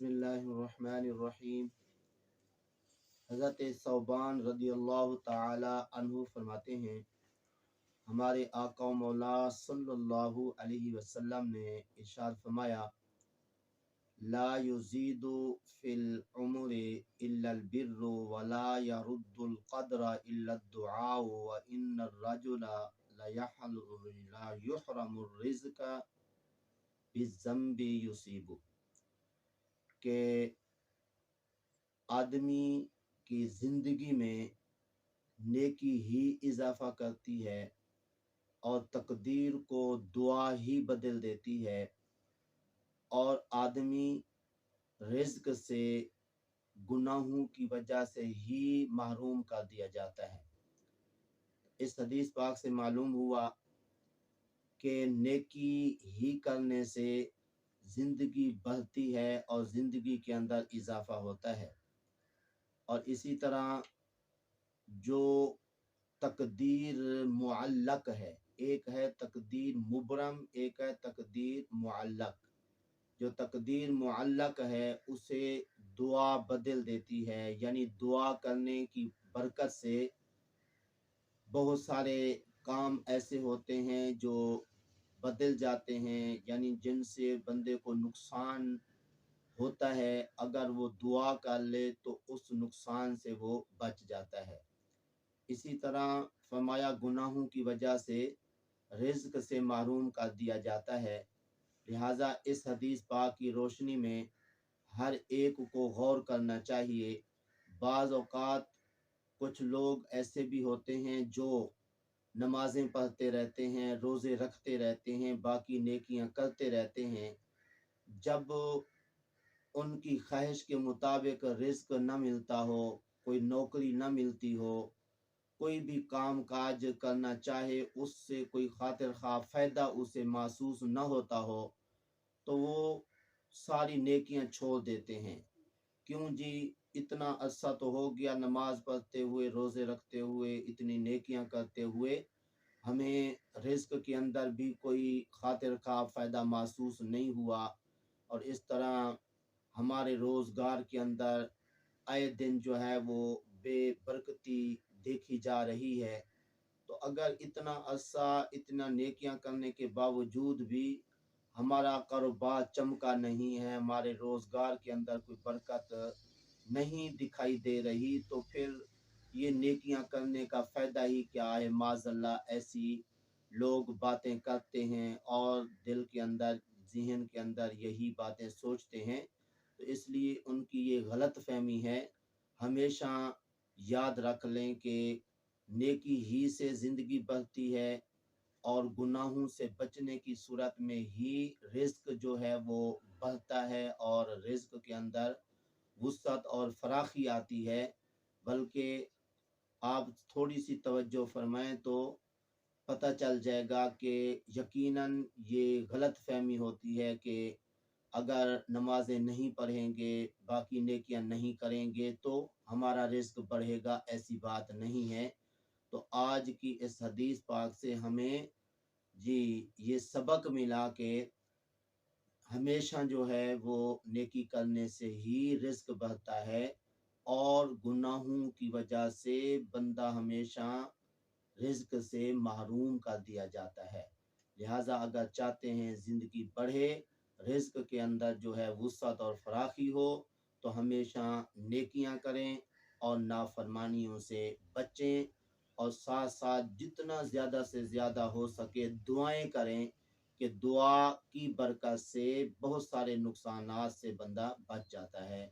बिस्मिल्लाहिर्रहमानिर्रहीम। हज़रत सौबान रदी अल्लाह ताला अन्हु फरमाते हैं, हमारे आका व मौला सल्लल्लाहु अलैहि वसल्लम ने इरशाद फरमाया, ला युज़ीदु फिल उम्रि इल्लल बिर्रु व ला यरुद्दुल क़द्र इल्लद दुआ व इन्नर रजुला ला युहरमुर रिज़्क़ बिज़्ज़ंबि युसीबु। के आदमी की ज़िंदगी में नेकी ही इजाफा करती है और तकदीर को दुआ ही बदल देती है और आदमी रिज़्क से गुनाहों की वजह से ही महरूम कर दिया जाता है। इस हदीस पाक से मालूम हुआ कि नेकी ही करने से ज़िंदगी बढ़ती है और ज़िंदगी के अंदर इजाफा होता है। और इसी तरह जो तकदीर मुअल्लक है, एक है तकदीर मुबरम, एक है तकदीर मुअल्लक। जो तकदीर मुअल्लक है उसे दुआ बदल देती है, यानी दुआ करने की बरकत से बहुत सारे काम ऐसे होते हैं जो बदल जाते हैं, यानी जिनसे बंदे को नुकसान होता है, अगर वो दुआ कर ले तो उस नुकसान से वो बच जाता है। इसी तरह फरमाया गुनाहों की वजह से रिज़्क से महरूम कर दिया जाता है। लिहाजा इस हदीस पाक की रोशनी में हर एक को गौर करना चाहिए। बाज़ औक़ात कुछ लोग ऐसे भी होते हैं जो नमाज़ें पढ़ते रहते हैं, रोज़े रखते रहते हैं, बाकी नेकियां करते रहते हैं। जब उनकी ख्वाहिश के मुताबिक रिज़्क न मिलता हो, कोई नौकरी न मिलती हो, कोई भी काम काज करना चाहे उससे कोई खातिर खा फ़ायदा उसे महसूस न होता हो, तो वो सारी नेकियां छोड़ देते हैं। क्यों जी, इतना अरसा तो हो गया नमाज पढ़ते हुए, रोज़े रखते हुए, इतनी नेकियां करते हुए, हमें रिज़्क के अंदर भी कोई खातिर खा फ़ायदा महसूस नहीं हुआ। और इस तरह हमारे रोज़गार के अंदर आए दिन जो है वो बेबरकती देखी जा रही है। तो अगर इतना अरसा इतना नेकियां करने के बावजूद भी हमारा कारोबार चमका नहीं है, हमारे रोज़गार के अंदर कोई बरकत नहीं दिखाई दे रही, तो फिर ये नेकियां करने का फ़ायदा ही क्या है। माज़अल्लाह ऐसी लोग बातें करते हैं और दिल के अंदर, ज़हन के अंदर यही बातें सोचते हैं, तो इसलिए उनकी ये गलत फहमी है। हमेशा याद रख लें कि नेकी ही से ज़िंदगी बढ़ती है और गुनाहों से बचने की सूरत में ही रिज़्क जो है वो बढ़ता है और रिज़्क के अंदर वुसअत और फराखी आती है। बल्कि आप थोड़ी सी तवज्जो फरमाएं तो पता चल जाएगा कि यकीनन ये गलत फहमी होती है कि अगर नमाजें नहीं पढ़ेंगे, बाकी नेकियां नहीं करेंगे तो हमारा रिज़्क बढ़ेगा। ऐसी बात नहीं है। तो आज की इस हदीस पाक से हमें जी ये सबक मिला कि हमेशा जो है वो नेकी करने से ही रिज़्क बढ़ता है और गुनाहों की वजह से बंदा हमेशा रिज़्क से महरूम कर दिया जाता है। लिहाजा अगर चाहते हैं ज़िंदगी बढ़े, रिज़्क के अंदर जो है वुसअत और फराखी हो, तो हमेशा नेकियां करें और नाफरमानियों से बचें और साथ साथ जितना ज़्यादा से ज़्यादा हो सके दुआएं करें कि दुआ की बरकत से बहुत सारे नुकसानात से बंदा बच जाता है।